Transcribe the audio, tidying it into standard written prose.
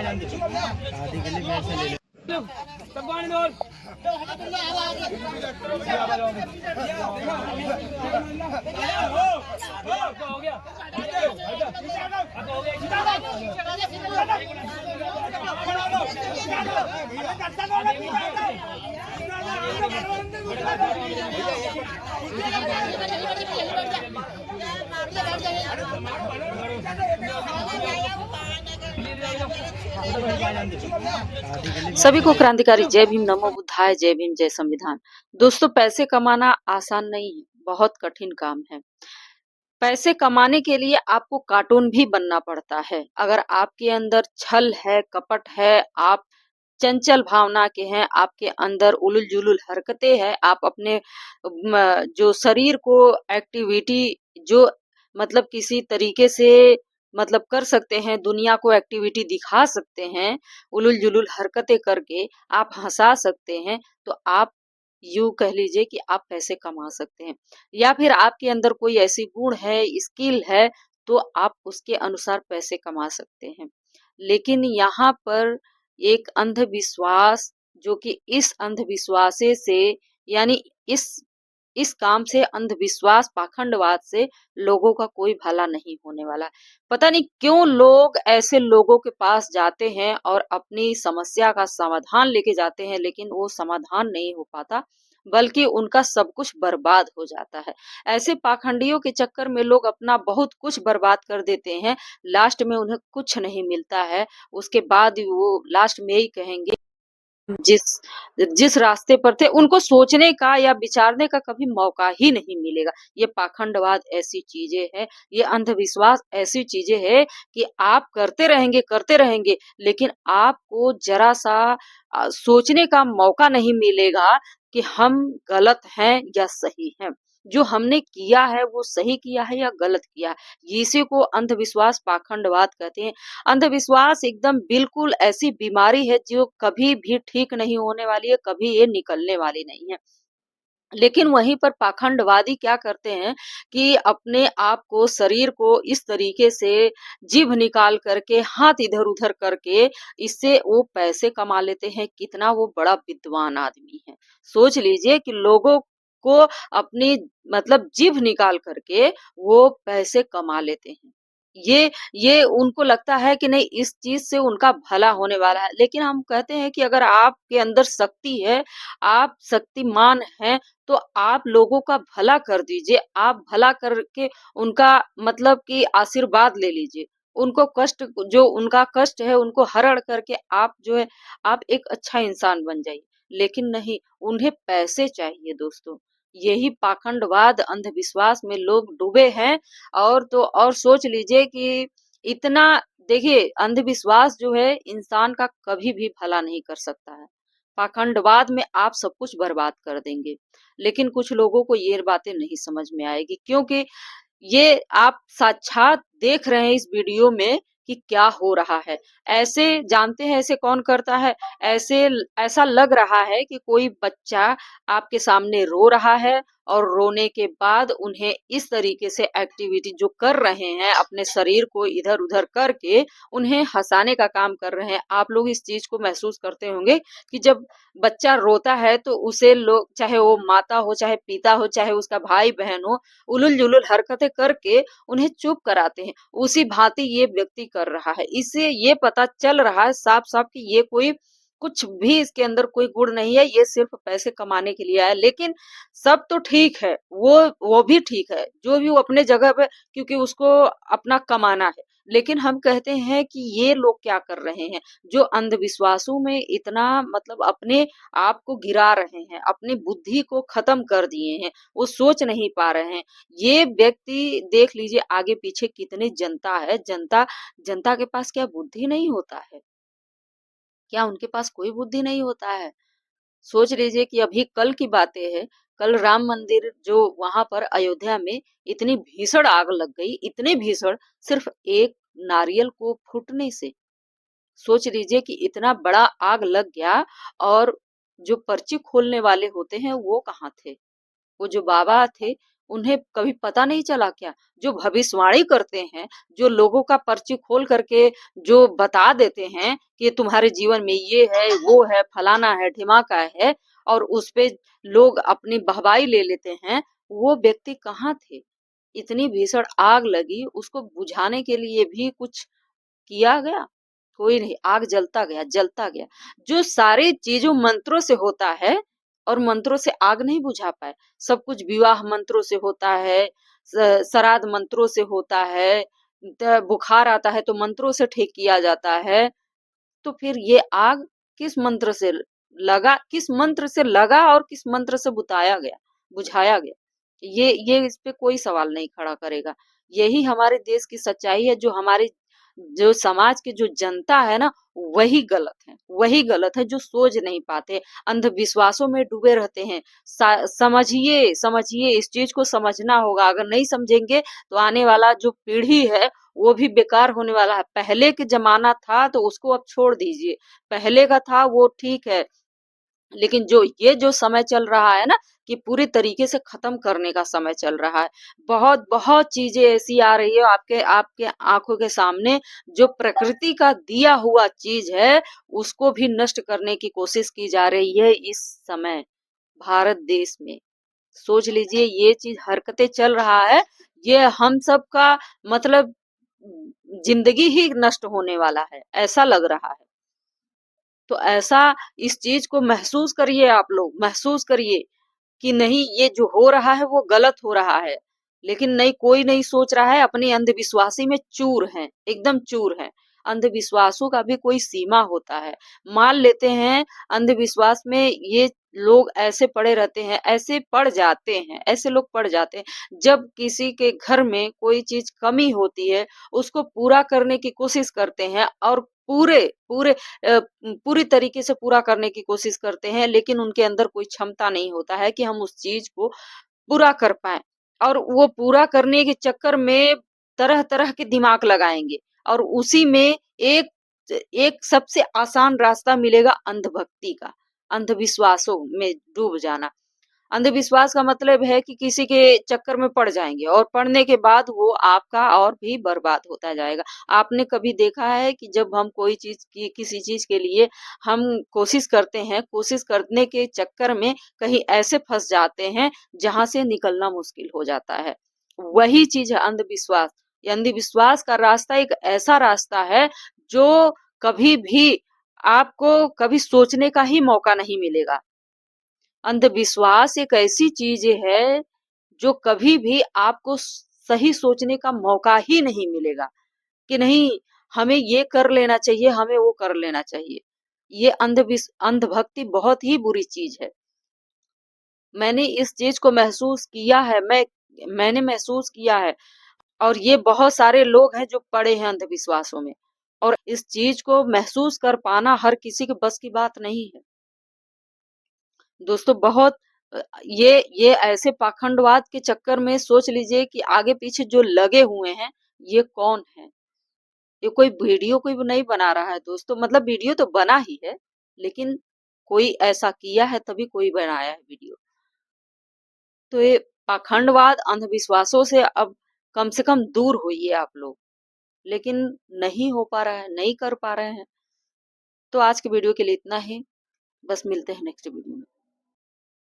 आधी गली में से ले सभी को क्रांतिकारी जय भीम, नमो बुद्धाय, जय भीम, जय संविधान। दोस्तों, पैसे कमाना आसान नहीं है, बहुत कठिन काम है। पैसे कमाने के लिए आपको कार्टून भी बनना पड़ता है। अगर आपके अंदर छल है, कपट है, आप चंचल भावना के हैं, आपके अंदर उलुल जुलुल हरकतें हैं, आप अपने जो शरीर को एक्टिविटी जो मतलब किसी तरीके से मतलब कर सकते हैं, दुनिया को एक्टिविटी दिखा सकते हैं, उलुल जुलुल हरकतें करके आप हंसा सकते हैं, तो आप यूं कह लीजिए कि आप पैसे कमा सकते हैं। या फिर आपके अंदर कोई ऐसी गुण है, स्किल है, तो आप उसके अनुसार पैसे कमा सकते हैं। लेकिन यहाँ पर एक अंधविश्वास, जो कि इस अंधविश्वास से यानी इस काम से, अंधविश्वास पाखंडवाद से लोगों का कोई भला नहीं होने वाला। पता नहीं क्यों लोग ऐसे लोगों के पास जाते हैं और अपनी समस्या का समाधान लेके जाते हैं, लेकिन वो समाधान नहीं हो पाता, बल्कि उनका सब कुछ बर्बाद हो जाता है। ऐसे पाखंडियों के चक्कर में लोग अपना बहुत कुछ बर्बाद कर देते हैं, लास्ट में उन्हें कुछ नहीं मिलता है। उसके बाद वो लास्ट में यही कहेंगे, जिस जिस रास्ते पर थे उनको सोचने का या विचारने का कभी मौका ही नहीं मिलेगा। ये पाखंडवाद ऐसी चीजें है, ये अंधविश्वास ऐसी चीजें है कि आप करते रहेंगे, लेकिन आपको जरा सा सोचने का मौका नहीं मिलेगा कि हम गलत हैं या सही हैं। जो हमने किया है वो सही किया है या गलत किया है। इसी को अंधविश्वास पाखंडवाद कहते हैं। अंधविश्वास एकदम बिल्कुल ऐसी बीमारी है जो कभी भी ठीक नहीं होने वाली है, कभी ये निकलने वाली नहीं है। लेकिन वहीं पर पाखंडवादी क्या करते हैं कि अपने आप को, शरीर को इस तरीके से जीभ निकाल करके, हाथ इधर-उधर करके, इससे वो पैसे कमा लेते हैं। कितना वो बड़ा विद्वान आदमी है। सोच लीजिए कि लोगों को अपनी मतलब जीभ निकाल करके वो पैसे कमा लेते हैं। ये उनको लगता है कि नहीं, इस चीज से उनका भला होने वाला है। लेकिन हम कहते हैं कि अगर आपके अंदर शक्ति है, आप शक्तिमान हैं, तो आप लोगों का भला कर दीजिए। आप भला करके उनका मतलब कि आशीर्वाद ले लीजिए। उनको कष्ट, जो उनका कष्ट है, उनको हरण करके आप जो है, आप एक अच्छा इंसान बन जाइए। लेकिन नहीं, उन्हें पैसे चाहिए दोस्तों। यही पाखंडवाद, अंधविश्वास में लोग डूबे हैं। और तो और सोच लीजिए कि इतना, देखिए, अंधविश्वास जो है इंसान का कभी भी भला नहीं कर सकता है। पाखंडवाद में आप सब कुछ बर्बाद कर देंगे। लेकिन कुछ लोगों को ये बातें नहीं समझ में आएगी, क्योंकि ये आप साक्षात देख रहे हैं इस वीडियो में कि क्या हो रहा है। ऐसे जानते हैं ऐसे कौन करता है? ऐसा लग रहा है कि कोई बच्चा आपके सामने रो रहा है और रोने के बाद उन्हें इस तरीके से एक्टिविटी जो कर रहे हैं, अपने शरीर को इधर-उधर करके उन्हें हँसाने का काम कर रहे हैं। आप लोग इस चीज़ को महसूस करते होंगे कि जब बच्चा रोता है तो उसे लोग, चाहे वो माता हो, चाहे पिता हो, चाहे उसका भाई-बहन हो, उलुल-जुलुल हरकतें करके उन्हें चुप कराते हैं। उसी भांति ये व्यक्ति कर रहा है। इससे ये पता चल रहा है साफ-साफ कि ये कोई, कुछ भी इसके अंदर कोई गुण नहीं है, ये सिर्फ पैसे कमाने के लिए आया है। लेकिन सब तो ठीक है, वो भी ठीक है, जो भी वो अपने जगह पे, क्योंकि उसको अपना कमाना है। लेकिन हम कहते हैं कि ये लोग क्या कर रहे हैं, जो अंधविश्वासों में इतना मतलब अपने आप को गिरा रहे हैं, अपनी बुद्धि को खत्म कर दिए हैं, वो सोच नहीं पा रहे हैं। ये व्यक्ति देख लीजिए आगे पीछे कितनी जनता है, जनता जनता के पास क्या बुद्धि नहीं होता है? क्या उनके पास कोई बुद्धि नहीं होता है? सोच लीजिए कि अभी कल की बातें हैं, कल राम मंदिर जो वहां पर अयोध्या में इतनी भीषण आग लग गई, इतनी भीषण, सिर्फ एक नारियल को फूटने से। सोच लीजिए कि इतना बड़ा आग लग गया, और जो पर्ची खोलने वाले होते हैं वो कहाँ थे? वो जो बाबा थे, उन्हें कभी पता नहीं चला क्या? जो भविष्यवाणी करते हैं, जो लोगों का पर्ची खोल करके जो बता देते हैं कि तुम्हारे जीवन में ये है, वो है, फलाना है, ढिमाका है, और उस पे लोग अपनी वाहवाही ले लेते हैं, वो व्यक्ति कहाँ थे? इतनी भीषण आग लगी, उसको बुझाने के लिए भी कुछ किया गया? कोई नहीं, आग जलता गया, जलता गया। जो सारी चीजों मंत्रों से होता है, और मंत्रों से आग नहीं बुझा पाए। सब कुछ विवाह मंत्रों से होता है, श्राद्ध मंत्रों से होता है, बुखार आता है तो मंत्रों से ठीक किया जाता है। तो फिर ये आग किस मंत्र से लगा, किस मंत्र से लगा, और किस मंत्र से बुझाया गया? ये इस पे कोई सवाल नहीं खड़ा करेगा। यही हमारे देश की सच्चाई है, जो हमारे जो समाज की जो जनता है ना, वही गलत है, जो सोच नहीं पाते, अंधविश्वासों में डूबे रहते हैं। समझिए, समझिए, इस चीज को समझना होगा। अगर नहीं समझेंगे तो आने वाला जो पीढ़ी है वो भी बेकार होने वाला है। पहले के जमाना था तो उसको अब छोड़ दीजिए, पहले का था वो ठीक है, लेकिन जो समय चल रहा है ना, कि पूरी तरीके से खत्म करने का समय चल रहा है। बहुत बहुत चीजें ऐसी आ रही है आपके आपके आंखों के सामने, जो प्रकृति का दिया हुआ चीज है, उसको भी नष्ट करने की कोशिश की जा रही है इस समय भारत देश में। सोच लीजिए, ये चीज हरकतें चल रहा है, ये हम सब का मतलब जिंदगी ही नष्ट होने वाला है, ऐसा लग रहा है। तो ऐसा इस चीज को महसूस करिए, आप लोग महसूस करिए कि नहीं, ये जो हो रहा है वो गलत हो रहा है। लेकिन नहीं, कोई नहीं सोच रहा है, अपनी अंधविश्वासी में चूर हैं, एकदम चूर हैं। अंधविश्वासों का भी कोई सीमा होता है। मान लेते हैं अंधविश्वास में ये लोग ऐसे पड़े रहते हैं, ऐसे पड़ जाते हैं, ऐसे लोग पड़ जाते हैं। जब किसी के घर में कोई चीज कमी होती है, उसको पूरा करने की कोशिश करते हैं, और पूरे पूरे पूरी तरीके से पूरा करने की कोशिश करते हैं, लेकिन उनके अंदर कोई क्षमता नहीं होता है कि हम उस चीज को पूरा कर पाए। और वो पूरा करने के चक्कर में तरह तरह के दिमाग लगाएंगे, और उसी में एक एक सबसे आसान रास्ता मिलेगा अंधभक्ति का, अंधविश्वासों में डूब जाना। अंधविश्वास का मतलब है कि किसी के चक्कर में पड़ जाएंगे, और पड़ने के बाद वो आपका और भी बर्बाद होता जाएगा। आपने कभी देखा है कि जब हम कोई चीज की किसी चीज के लिए हम कोशिश करते हैं, कोशिश करने के चक्कर में कहीं ऐसे फंस जाते हैं जहां से निकलना मुश्किल हो जाता है। वही चीज है अंधविश्वास। ये अंधविश्वास का रास्ता एक ऐसा रास्ता है जो कभी भी आपको कभी सोचने का ही मौका नहीं मिलेगा। अंधविश्वास एक ऐसी चीज है जो कभी भी आपको सही सोचने का मौका ही नहीं मिलेगा, कि नहीं, हमें ये कर लेना चाहिए, हमें वो कर लेना चाहिए। ये अंधभक्ति बहुत ही बुरी चीज है। मैंने इस चीज को महसूस किया है, मैंने महसूस किया है। और ये बहुत सारे लोग हैं जो पड़े हैं अंधविश्वासों में, और इस चीज को महसूस कर पाना हर किसी के बस की बात नहीं है। दोस्तों, बहुत ये ऐसे पाखंडवाद के चक्कर में सोच लीजिए कि आगे पीछे जो लगे हुए हैं, ये कौन है? ये कोई वीडियो कोई नहीं बना रहा है दोस्तों, मतलब वीडियो तो बना ही है, लेकिन कोई ऐसा किया है तभी कोई बनाया है वीडियो। तो ये पाखंडवाद, अंधविश्वासों से अब कम से कम दूर होइए आप लोग। लेकिन नहीं हो पा रहा है, नहीं कर पा रहे हैं। तो आज के वीडियो के लिए इतना ही। बस मिलते हैं नेक्स्ट वीडियो में।